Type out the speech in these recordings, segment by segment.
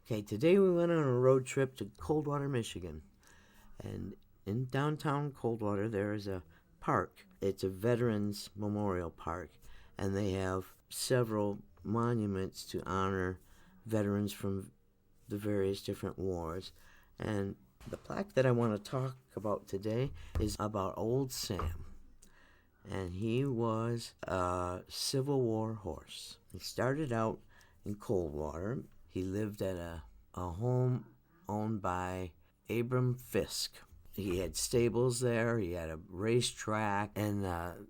Okay, today we went on a road trip to Coldwater, Michigan. And in downtown Coldwater, there is a park. It's a Veterans Memorial Park. And they have several monuments to honor veterans from the various different wars. And the plaque that I want to talk about today is about Old Sam. And he was a Civil War horse. He started out in Coldwater. He lived at a home owned by Abram Fisk. He had stables there, he had a racetrack, and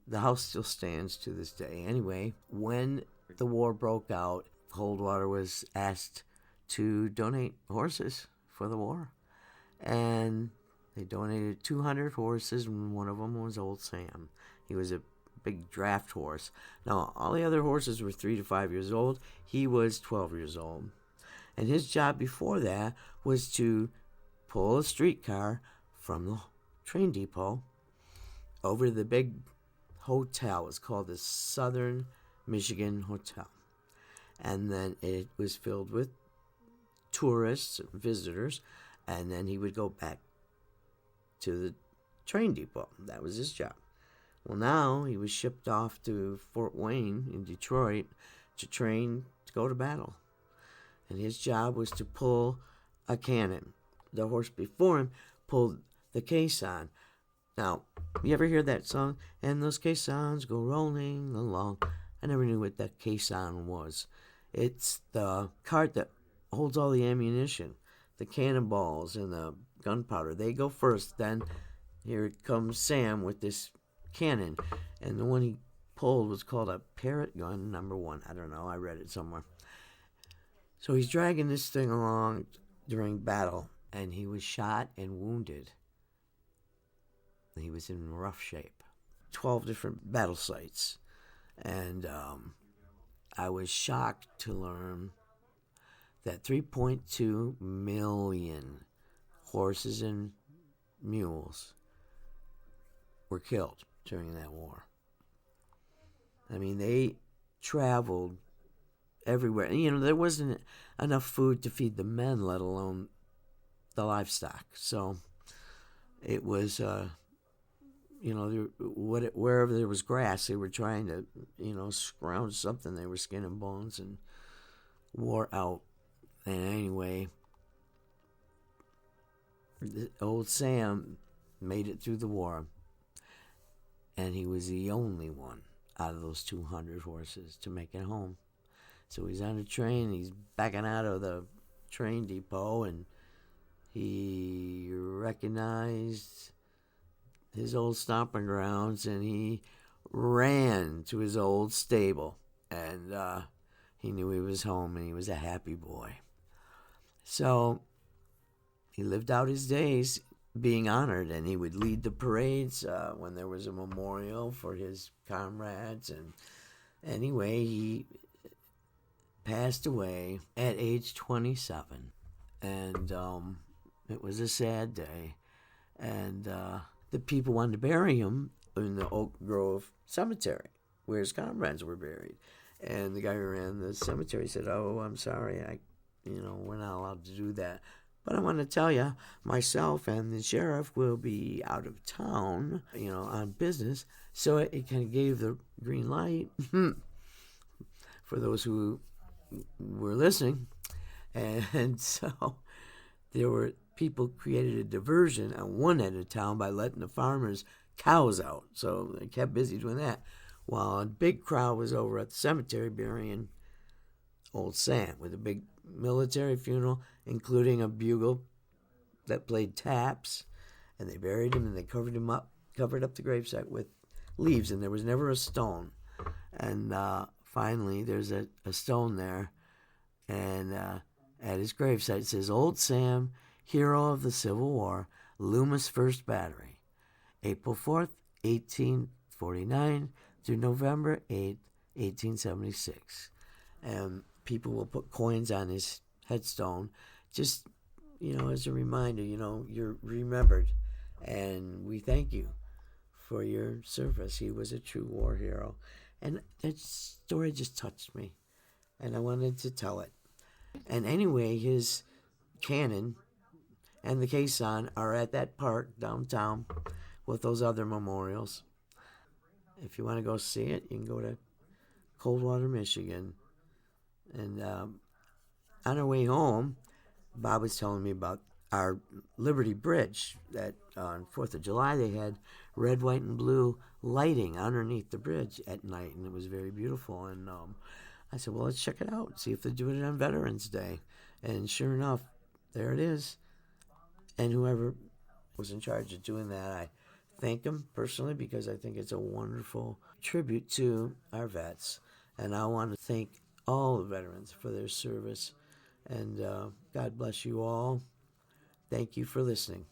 the house still stands to this day. Anyway, when the war broke out, Coldwater was asked to donate horses for the war. And they donated 200 horses, and one of them was Old Sam. He was a big draft horse. Now, all the other horses were 3 to 5 years old. He was 12 years old. And his job before that was to pull a streetcar from the train depot over to the big hotel. It was called the Southern Michigan Hotel. And then it was filled with tourists, visitors, and then he would go back to the train depot. That was his job. Well, now he was shipped off to Fort Wayne in Detroit to train to go to battle. And his job was to pull a cannon. The horse before him pulled the caisson. Now, you ever hear that song? And those caissons go rolling along. I never knew what that caisson was. It's the cart that holds all the ammunition, the cannonballs and the gunpowder. They go first. Then here comes Sam with this cannon. And the one he pulled was called a Parrott gun number 1. I don't know. I read it somewhere. So he's dragging this thing along during battle, and he was shot and wounded. He was in rough shape. 12 different battle sites. And I was shocked to learn that 3.2 million horses and mules were killed during that war. I mean, they traveled everywhere. You know, there wasn't enough food to feed the men, let alone the livestock. So it was, wherever there was grass, they were trying to, scrounge something. They were skin and bones and wore out. And anyway, Old Sam made it through the war, and he was the only one out of those 200 horses to make it home. So he's on a train, he's backing out of the train depot, and he recognized his old stomping grounds, and he ran to his old stable, and he knew he was home, and he was a happy boy. So he lived out his days being honored, and he would lead the parades when there was a memorial for his comrades. And anyway, he passed away at age 27, and it was a sad day. And the people wanted to bury him in the Oak Grove Cemetery, where his comrades were buried. And the guy who ran the cemetery said, "Oh, I'm sorry, we're not allowed to do that. But I want to tell you, myself and the sheriff will be out of town, on business." So it kind of gave the green light for those who were listening. And so there were people created a diversion on one end of town by letting the farmers' cows out. So they kept busy doing that, while a big crowd was over at the cemetery burying Old Sam with a big military funeral, including a bugle that played taps. And they buried him, and they covered up the gravesite with leaves, and there was never a stone. And finally, there's a stone there, and at his gravesite it says, "Old Sam, hero of the Civil War, Loomis 1st Battery, April 4th, 1849 through November 8th, 1876. And people will put coins on his headstone, just, as a reminder, you're remembered. And we thank you for your service. He was a true war hero. And that story just touched me, and I wanted to tell it. And anyway, his Canon and the Caisson are at that park downtown with those other memorials. If you want to go see it, you can go to Coldwater, Michigan. And on our way home, Bob was telling me about our Liberty Bridge that on 4th of July they had red, white, and blue lighting underneath the bridge at night, and it was very beautiful. And I said, well, let's check it out, see if they're doing it on Veterans Day. And sure enough, there it is. And whoever was in charge of doing that, I thank them personally because I think it's a wonderful tribute to our vets. And I want to thank all the veterans for their service. And God bless you all. Thank you for listening.